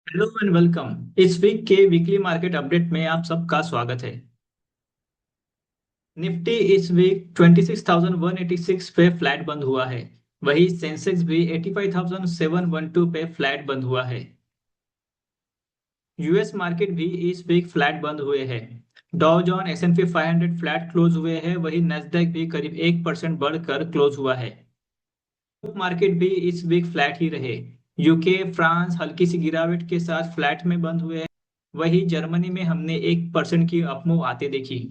Hello and welcome. इस week के weekly market update में आप सबका स्वागत है। निफ्टी इस वीक 26,186 पे फ्लैट बंद हुआ है। वही सेंसेक्स भी 85,712 पे फ्लैट बंद हुआ है। यूएस मार्केट भी इस वीक फ्लैट बंद हुए हैं। Dow John S&P 500 flat close हुए हैं। वही नैस्डैक भी करीब 1% बढ़कर क्लोज हुआ है। मार्केट भी इस वीक फ्लैट ही रहे। यूके फ्रांस हल्की सी गिरावट के साथ फ्लैट में बंद हुए हैं। वही जर्मनी में हमने 1% की अपमूव आते देखी।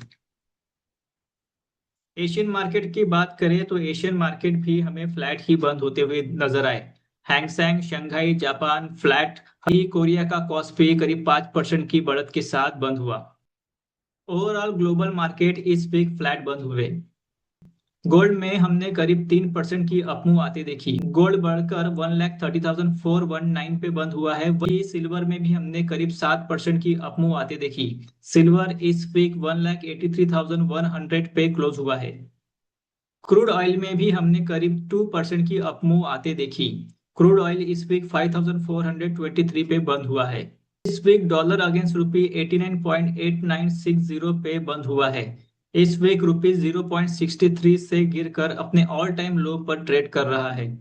एशियन मार्केट की बात करें तो एशियन मार्केट भी हमें फ्लैट ही बंद होते हुए नजर आए। हैंगसेंग शंघाई जापान फ्लैट ही कोरिया का कॉस्पी करीब 5% की बढ़त के साथ बंद हुआ। ओवरऑल ग्लोबल मार्केट इस वीक फ्लैट बंद हुए। गोल्ड में हमने करीब 3% की अपमूव आते देखी। गोल्ड बढ़कर 1,30,419 पे बंद हुआ है। वही सिल्वर में भी हमने करीब 7% की अपमूव आते देखी। सिल्वर इस वीक 1,83,100 पे क्लोज हुआ है। क्रूड ऑयल में भी हमने करीब 2% की अपमूव आते देखी। क्रूड ऑयल इस वीक 5,423 पे बंद हुआ है। इस वीक डॉलर अगेंस्ट रुपी 89.8960 पे बंद हुआ है। इस वीक रुपी 0.63 से गिरकर अपने ऑल टाइम लो पर ट्रेड कर रहा है।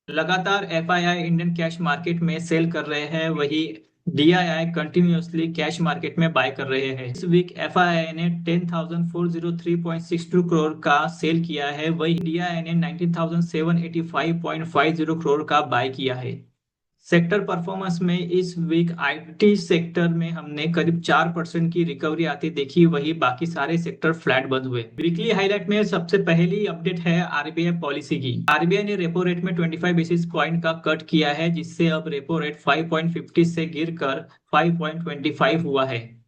लगातार एफआईआई इंडियन कैश मार्केट में सेल कर रहे हैं। वही डीआईआई कंटिन्यूअसली कैश मार्केट में बाय कर रहे हैं। इस वीक एफआईआई ने 10,403.62 करोड़ का सेल किया है। वही डीआईआई ने 19,785.50 करोड़ का बाय किया है। सेक्टर परफॉर्मेंस में इस वीक आईटी सेक्टर में हमने करीब 4% की रिकवरी आती देखी। वही बाकी सारे सेक्टर फ्लैट बंद हुए। वीकली हाईलाइट में सबसे पहली अपडेट है आरबीआई पॉलिसी की। आरबीआई ने रेपो रेट में 25 बेसिस पॉइंट का कट किया है, जिससे अब रेपो रेट 5.50 से गिरकर 5.25 हुआ है।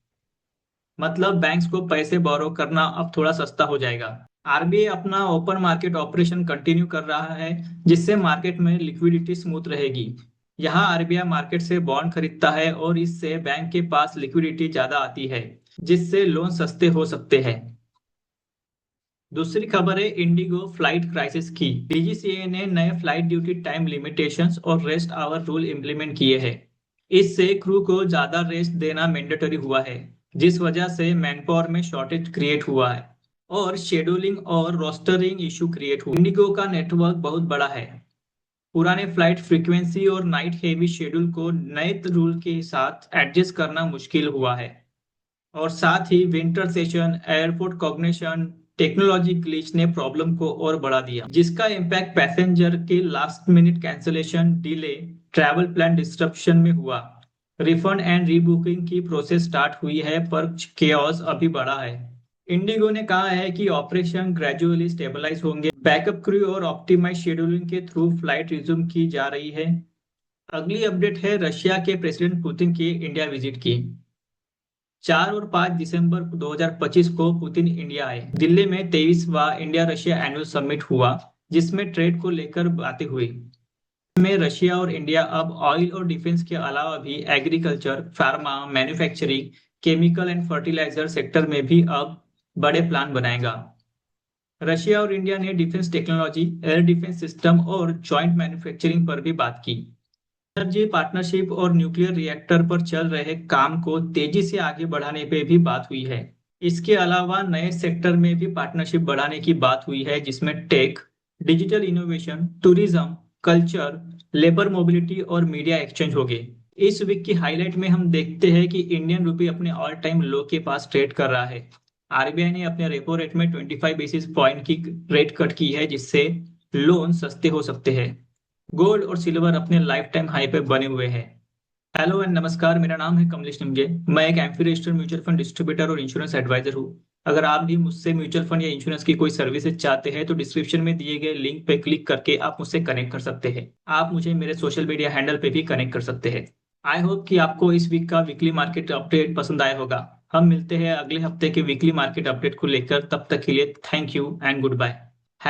मतलब बैंक्स को पैसे बोरो करना अब थोड़ा सस्ता हो जाएगा। आरबीआई अपना ओपन मार्केट ऑपरेशन कंटिन्यू कर रहा है, जिससे मार्केट में लिक्विडिटी स्मूथ रहेगी। यहाँ आरबीआई मार्केट से बॉन्ड खरीदता है और इससे बैंक के पास लिक्विडिटी ज्यादा आती है, जिससे लोन सस्ते हो सकते हैं। दूसरी खबर है इंडिगो फ्लाइट क्राइसिस की। डीजीसीए ने नए फ्लाइट ड्यूटी टाइम लिमिटेशंस और रेस्ट आवर रूल इम्प्लीमेंट किए हैं। इससे क्रू को ज्यादा रेस्ट देना मैंडेटरी हुआ है, जिस वजह से मैनपावर में शॉर्टेज क्रिएट हुआ है और शेड्यूलिंग और रोस्टरिंग इशू क्रिएट हुआ। इंडिगो का नेटवर्क बहुत बड़ा है। पुराने फ्लाइट फ्रीक्वेंसी और नाइट हेवी शेड्यूल को नए रूल के साथ एडजस्ट करना मुश्किल हुआ है। और साथ ही winter session airport cognition technology glitch ने प्रॉब्लम को और बढ़ा दिया, जिसका इम्पैक्ट पैसेंजर के last minute cancellation delay travel plan disruption में हुआ। रिफंड एंड रीबुकिंग की प्रोसेस स्टार्ट हुई है, पर केओस अभी बढ़ा है। इंडिगो ने कहा है कि ऑपरेशन ग्रेजुअली स्टेबलाइज होंगे। बैकअप क्रू और ऑप्टिमाइज शेड्यूलिंग के थ्रू फ्लाइट रिज्यूम की जा रही है। अगली अपडेट है रशिया के प्रेसिडेंट पुतिन की इंडिया विजिट की। 4 और 5 दिसंबर 2025 को पुतिन इंडिया आए। दिल्ली में 23वां इंडिया रशिया एनुअल समिट हुआ, जिसमें ट्रेड को लेकर बातें हुई। में रशिया और इंडिया अब ऑयल और डिफेंस के अलावा भी agriculture pharma manufacturing chemical and fertiliser sector में भी अब बड़े प्लान बनाएगा। रशिया और इंडिया ने defence technology air defence system और जॉइंट मैन्युफैक्चरिंग पर भी बात की। एनर्जी पार्टनरशिप और न्यूक्लियर रिएक्टर पर चल रहे काम को तेजी से आगे बढ़ाने पे भी बात हुई है। इसके अलावा नए सेक्टर में भी पार्टनरशिप बढ़ाने की बात हुई है, जिसमें tech digital innovation tourism culture labour mobility और मीडिया एक्सचेंज हो गए। इस वीक की हाईलाइट में हम देखते हैं कि इंडियन रुपी अपने ऑल टाइम लो के पास ट्रेड कर रहा है। आरबीआई ने अपने रेपो रेट में 25 बेसिस पॉइंट की रेट कट की है, जिससे लोन सस्ते हो सकते हैं। गोल्ड और सिल्वर अपने लाइफ टाइम हाई पे बने हुए हैं। हेलो एंड नमस्कार, मेरा नाम है कमलेश निमगे। मैं एक amphi registered mutual fund distributor और इंश्योरेंस एडवाइजर हूँ। अगर आप भी मुझसे म्यूचुअल फंड या इंश्योरेंस की कोई सर्विसेज चाहते हैं तो डिस्क्रिप्शन में दिए गए लिंक पे क्लिक करके आप मुझसे कनेक्ट कर सकते हैं। आप मुझे मेरे सोशल मीडिया हैंडल पे भी कनेक्ट कर सकते हैं। आई होप कि आपको इस वीक का वीकली मार्केट अपडेट पसंद आया होगा। हम मिलते हैं अगले हफ्ते के वीकली मार्केट अपडेट को लेकर। तब तक के लिए thank you and good bye.